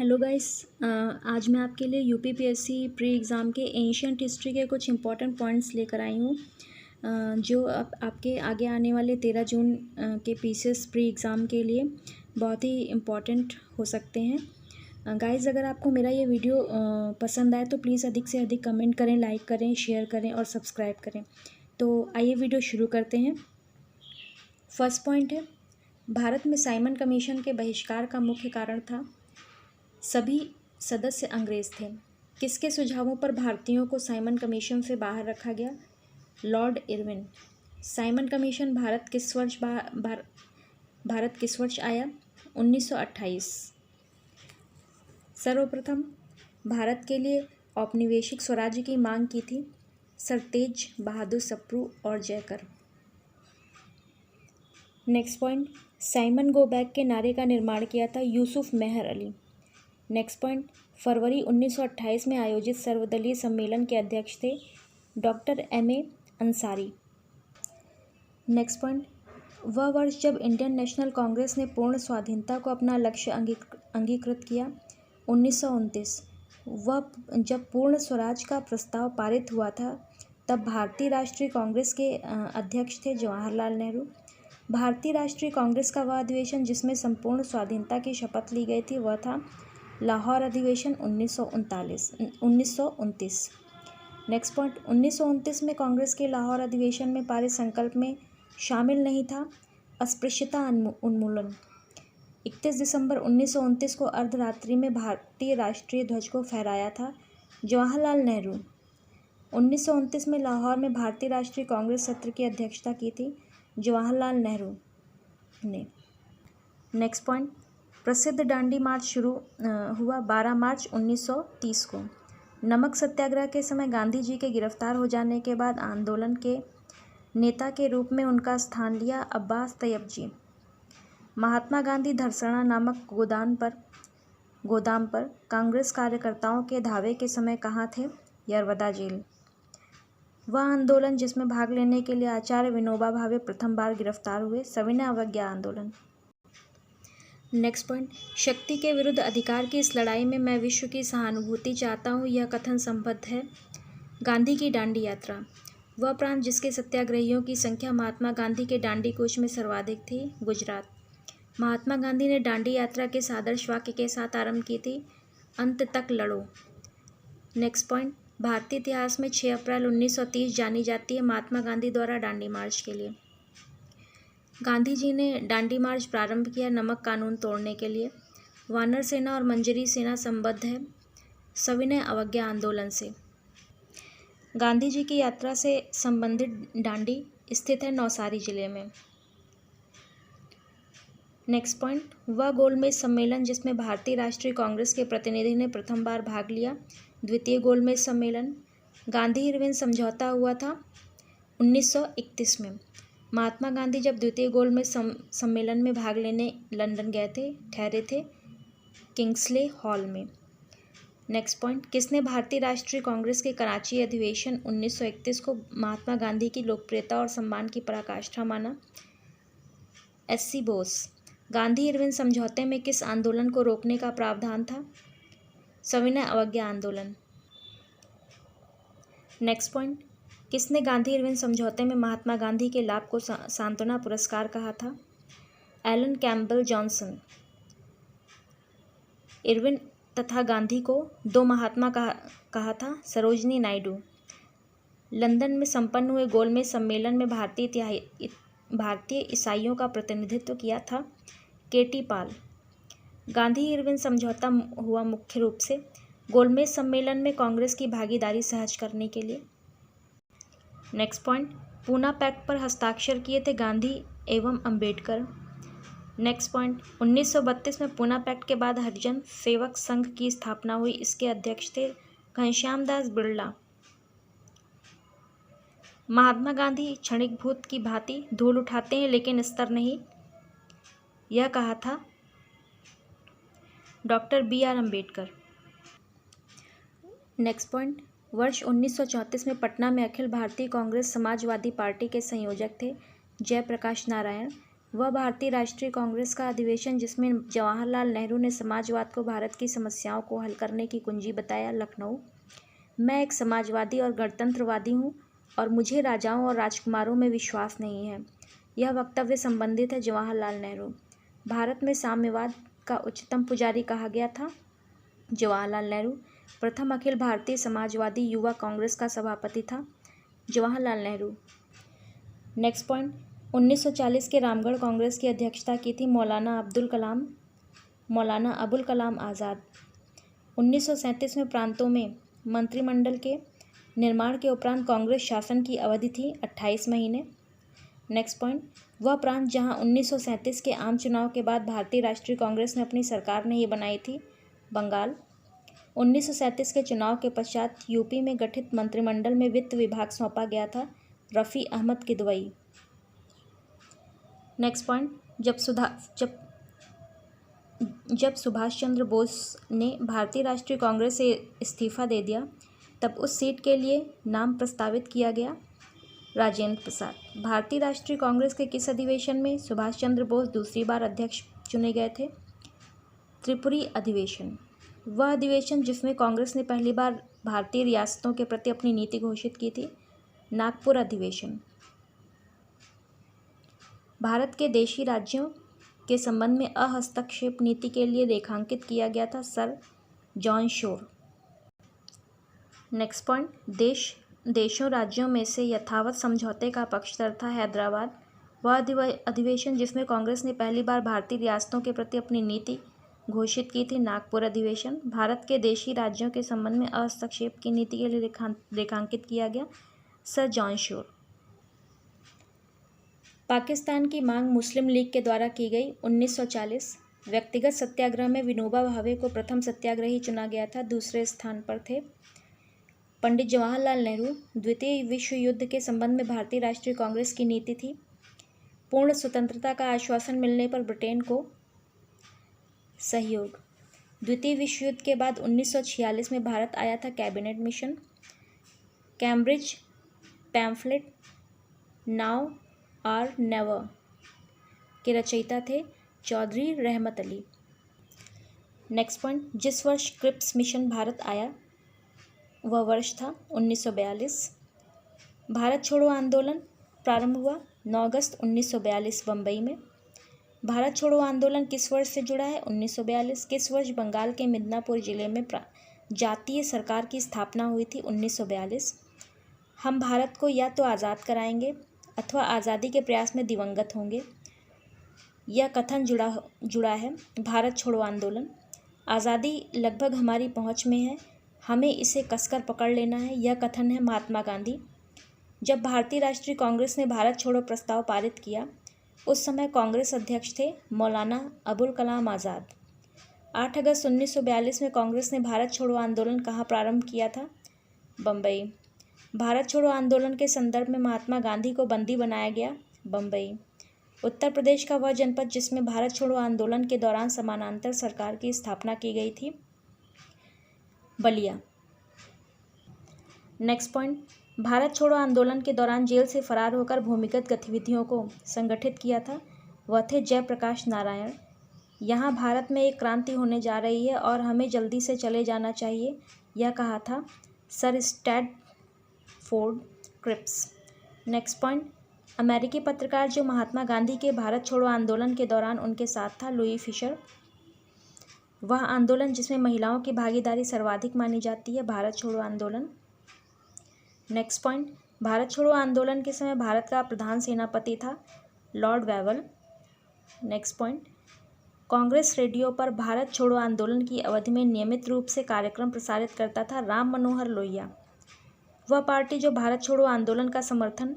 Hello guys. आज मैं आपके लिए यूपीपीएससी प्री एग्ज़ाम के एंशियंट हिस्ट्री के कुछ इंपॉर्टेंट पॉइंट्स लेकर आई हूँ, जो आपके आगे आने वाले 13 जून के पीसीएस प्री एग्ज़ाम के लिए बहुत ही इम्पॉर्टेंट हो सकते हैं। गाइस, अगर आपको मेरा ये वीडियो पसंद आए तो प्लीज़ अधिक से अधिक कमेंट करें, लाइक करें, शेयर करें और सब्सक्राइब करें। तो आइए वीडियो शुरू करते हैं। फर्स्ट पॉइंट है, भारत में साइमन कमीशन के बहिष्कार का मुख्य कारण था सभी सदस्य अंग्रेज थे। किसके सुझावों पर भारतीयों को साइमन कमीशन से बाहर रखा गया? Lord Irwin. Simon commission Bharat किस वर्ष आया? 1928। सर्वप्रथम भारत के लिए औपनिवेशिक स्वराज्य की मांग की थी सर तेज बहादुर सप्रू और Jayakar. Next point, Simon go back के नारे का निर्माण किया था यूसुफ मेहर अली। नेक्स्ट पॉइंट, फरवरी 1928 में आयोजित सर्वदलीय सम्मेलन के अध्यक्ष थे doctor M.A. Ansari. Next point, वह वर्ष जब इंडियन नेशनल कांग्रेस ने पूर्ण स्वाधीनता को अपना लक्ष्य अंगीकृत किया 1929। वह जब पूर्ण स्वराज का प्रस्ताव पारित हुआ था तब भारतीय राष्ट्रीय कांग्रेस के अध्यक्ष थे जवाहरलाल नेहरू। भारतीय राष्ट्रीय कांग्रेस का वह अधिवेशन जिसमें संपूर्ण स्वाधीनता की शपथ ली गई थी वह था लाहौर अधिवेशन 1929। नेक्स्ट पॉइंट, 1929 में कांग्रेस के लाहौर अधिवेशन में पारित संकल्प में शामिल नहीं था अस्पृश्यता उन्मूलन। 31 दिसंबर 1929 को अर्धरात्रि में भारतीय राष्ट्रीय ध्वज को फहराया था जवाहरलाल नेहरू। 1929 में लाहौर में भारतीय राष्ट्रीय कांग्रेस सत्र की अध्यक्षता की थी जवाहरलाल नेहरू ने। नेक्स्ट पॉइंट, प्रसिद्ध दांडी मार्च शुरू हुआ 12 मार्च 1930 को। नमक सत्याग्रह के समय गांधी जी के गिरफ्तार हो जाने के बाद आंदोलन के नेता के रूप में उनका स्थान लिया अब्बास तैयब जी। महात्मा गांधी धरसड़ा नामक गोदाम पर कांग्रेस कार्यकर्ताओं के धावे के समय कहाँ थे? यरवदा जेल। वह आंदोलन जिसमें भाग लेने के लिए आचार्य विनोबा भावे प्रथम बार गिरफ्तार हुए, सविनय अवज्ञा आंदोलन। नेक्स्ट पॉइंट, शक्ति के विरुद्ध अधिकार की इस लड़ाई में मैं विश्व की सहानुभूति चाहता हूँ, यह कथन संबद्ध है गांधी की दांडी यात्रा। वह प्रांत जिसके सत्याग्रहियों की संख्या महात्मा गांधी के दांडी कूच में सर्वाधिक थी, गुजरात। महात्मा गांधी ने दांडी यात्रा के आदर्श वाक्य के साथ आरंभ की थी, अंत तक लड़ो। नेक्स्ट पॉइंट, भारतीय इतिहास में 6 अप्रैल 1930 जानी जाती है महात्मा गांधी द्वारा दांडी मार्च के लिए। गांधी जी ने दांडी मार्च प्रारंभ किया नमक कानून तोड़ने के लिए। वानर सेना और मंजरी सेना संबद्ध है सविनय अवज्ञा आंदोलन से। गांधी जी की यात्रा से संबंधित दांडी स्थित है नौसारी जिले में। नेक्स्ट पॉइंट, वह गोलमेज सम्मेलन जिसमें भारतीय राष्ट्रीय कांग्रेस के प्रतिनिधि ने प्रथम बार भाग लिया, द्वितीय गोलमेज सम्मेलन। गांधी इरविन समझौता हुआ था 1931 में। महात्मा गांधी जब द्वितीय गोलमेज सम्मेलन में भाग लेने लंदन गए थे, ठहरे थे किंग्सले हॉल में। नेक्स्ट पॉइंट, किसने भारतीय राष्ट्रीय कांग्रेस के कराची अधिवेशन 1931 को महात्मा गांधी की लोकप्रियता और सम्मान की पराकाष्ठा माना? S.C. बोस। गांधी इरविन समझौते में किस आंदोलन को रोकने का प्रावधान था? सविनय अवज्ञा आंदोलन। नेक्स्ट पॉइंट, किसने गांधी इरविन समझौते में महात्मा गांधी के लाभ को सांत्वना पुरस्कार कहा था? Elon Campbell Johnson. इरविन तथा गांधी को दो महात्मा कहा था, सरोजनी नायडू। लंदन में संपन्न हुए गोलमेज सम्मेलन में भारतीय ईसाइयों का प्रतिनिधित्व किया था K.T. पाल। गांधी इरविन समझौता हुआ मुख्य रूप से गोलमेज सम्मेलन में कांग्रेस की भागीदारी सहज करने के लिए। नेक्स्ट पॉइंट, पूना पैक्ट पर हस्ताक्षर किए थे गांधी एवं अंबेडकर। नेक्स्ट पॉइंट, 1932 में पूना पैक्ट के बाद हरिजन सेवक संघ की स्थापना हुई, इसके अध्यक्ष थे घनश्याम दास बिड़ला। महात्मा गांधी क्षणिक भूत की भांति धूल उठाते हैं लेकिन स्तर नहीं, यह कहा था doctor B.R. Ambedkar. Next point, वर्ष 1934 में पटना में अखिल भारतीय कांग्रेस समाजवादी पार्टी के संयोजक थे जयप्रकाश नारायण। वह भारतीय राष्ट्रीय कांग्रेस का अधिवेशन जिसमें जवाहरलाल नेहरू ने समाजवाद को भारत की समस्याओं को हल करने की कुंजी बताया, लखनऊ। मैं एक समाजवादी और गणतंत्रवादी हूँ और मुझे राजाओं और राजकुमारों में विश्वास नहीं है। यह वक्तव्य संबंधित है जवाहरलाल नेहरू। भारत में साम्यवाद का उच्चतम पुजारी कहा गया था, जवाहरलाल नेहरू। प्रथम अखिल भारतीय समाजवादी युवा कांग्रेस का सभापति था, जवाहरलाल नेहरू। नेक्स्ट पॉइंट, 1940 के रामगढ़ कांग्रेस की अध्यक्षता की थी मौलाना अबुल कलाम आज़ाद। 1937 में प्रांतों में मंत्रिमंडल के निर्माण के उपरांत कांग्रेस शासन की अवधि थी 28 महीने। नेक्स्ट पॉइंट, वह प्रांत जहां 1937 के आम चुनाव के बाद भारतीय राष्ट्रीय कांग्रेस ने अपनी सरकार नहीं बनाई थी, बंगाल। 1937 के चुनाव के पश्चात यूपी में गठित मंत्रिमंडल में वित्त विभाग सौंपा गया था रफ़ी अहमद किदवई। नेक्स्ट पॉइंट, जब सुभाष चंद्र बोस ने भारतीय राष्ट्रीय कांग्रेस से इस्तीफा दे दिया तब उस सीट के लिए नाम प्रस्तावित किया गया, राजेंद्र प्रसाद। भारतीय राष्ट्रीय कांग्रेस के किस अधिवेशन में सुभाष चंद्र बोस दूसरी बार अध्यक्ष चुने गए थे, त्रिपुरी अधिवेशन। वह अधिवेशन जिसमें कांग्रेस ने पहली बार भारतीय रियासतों के प्रति अपनी नीति घोषित की थी, नागपुर अधिवेशन। भारत के देशी राज्यों के संबंध में अहस्तक्षेप नीति के लिए रेखांकित किया गया था sir John Shore. Next point, देशों राज्यों में से यथावत समझौते का पक्षधर था हैदराबाद। वह अधिवेशन जिसमें कांग्रेस ने पहली बार भारतीय रियासतों के प्रति अपनी नीति घोषित की थी, नागपुर अधिवेशन। भारत के देशी राज्यों के संबंध में हस्तक्षेप की नीति के लिए रेखांकित किया गया, सर जॉन शोर। पाकिस्तान की मांग मुस्लिम लीग के द्वारा की गई, 1940। व्यक्तिगत सत्याग्रह में विनोबा भावे को प्रथम सत्याग्रही चुना गया था, दूसरे स्थान पर थे। पंडित जवाहरलाल नेहरू। द्वितीय विश्व युद्ध के संबंध में भारतीय राष्ट्रीय कांग्रेस की नीति थी पूर्ण स्वतंत्रता का आश्वासन मिलने पर ब्रिटेन को सहयोग। द्वितीय विश्व युद्ध के बाद 1946 में भारत आया था cabinet mission. Cambridge pamphlet now और नेवर के रचयिता थे चौधरी रहमत अली। नेक्स्ट पॉइंट, जिस वर्ष क्रिप्स मिशन भारत आया वह वर्ष था 1942। भारत छोड़ो आंदोलन प्रारंभ हुआ 9 अगस्त 1942 बम्बई में। भारत छोड़ो आंदोलन किस वर्ष से जुड़ा है, 1942। किस वर्ष बंगाल के मिदनापुर जिले में जातीय सरकार की स्थापना हुई थी, 1942। हम भारत को या तो आज़ाद कराएंगे अथवा आज़ादी के प्रयास में दिवंगत होंगे, यह कथन जुड़ा है भारत छोड़ो आंदोलन। आज़ादी लगभग हमारी पहुंच में है, हमें इसे कसकर पकड़ लेना है, यह कथन है महात्मा गांधी। जब भारतीय राष्ट्रीय कांग्रेस ने भारत छोड़ो प्रस्ताव पारित किया उस समय कांग्रेस अध्यक्ष थे मौलाना अबुल कलाम आज़ाद। 8 अगस्त 1942 में कांग्रेस ने भारत छोड़ो आंदोलन कहाँ प्रारंभ किया था, बम्बई। भारत छोड़ो आंदोलन के संदर्भ में महात्मा गांधी को बंदी बनाया गया, बम्बई। उत्तर प्रदेश का वह जनपद जिसमें भारत छोड़ो आंदोलन के दौरान समानांतर सरकार की स्थापना की गई थी, बलिया। नेक्स्ट पॉइंट, भारत छोड़ो आंदोलन के दौरान जेल से फरार होकर भूमिगत गतिविधियों को संगठित किया था, वह थे जयप्रकाश नारायण। यहाँ भारत में एक क्रांति होने जा रही है और हमें जल्दी से चले जाना चाहिए, यह कहा था sir Stafford Cripps. Next point, अमेरिकी पत्रकार जो महात्मा गांधी के भारत छोड़ो आंदोलन के दौरान उनके साथ था, लुई फिशर। वह आंदोलन जिसमें महिलाओं की भागीदारी सर्वाधिक मानी जाती है, भारत छोड़ो आंदोलन। नेक्स्ट पॉइंट, भारत छोड़ो आंदोलन के समय भारत का प्रधान सेनापति था Lord Wavell. Next point, Congress radio पर भारत छोड़ो आंदोलन की अवधि में नियमित रूप से कार्यक्रम प्रसारित करता था राम मनोहर लोहिया। वह पार्टी जो भारत छोड़ो आंदोलन का समर्थन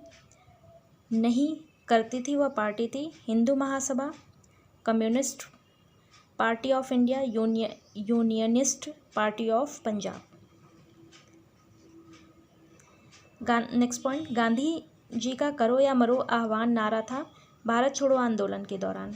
नहीं करती थी वह पार्टी थी Hindu Mahasabha, communist party of India, unionist party of Punjab. Next point, Gandhi ji का करो या मरो आह्वान नारा था भारत छोड़ो आंदोलन के दौरान,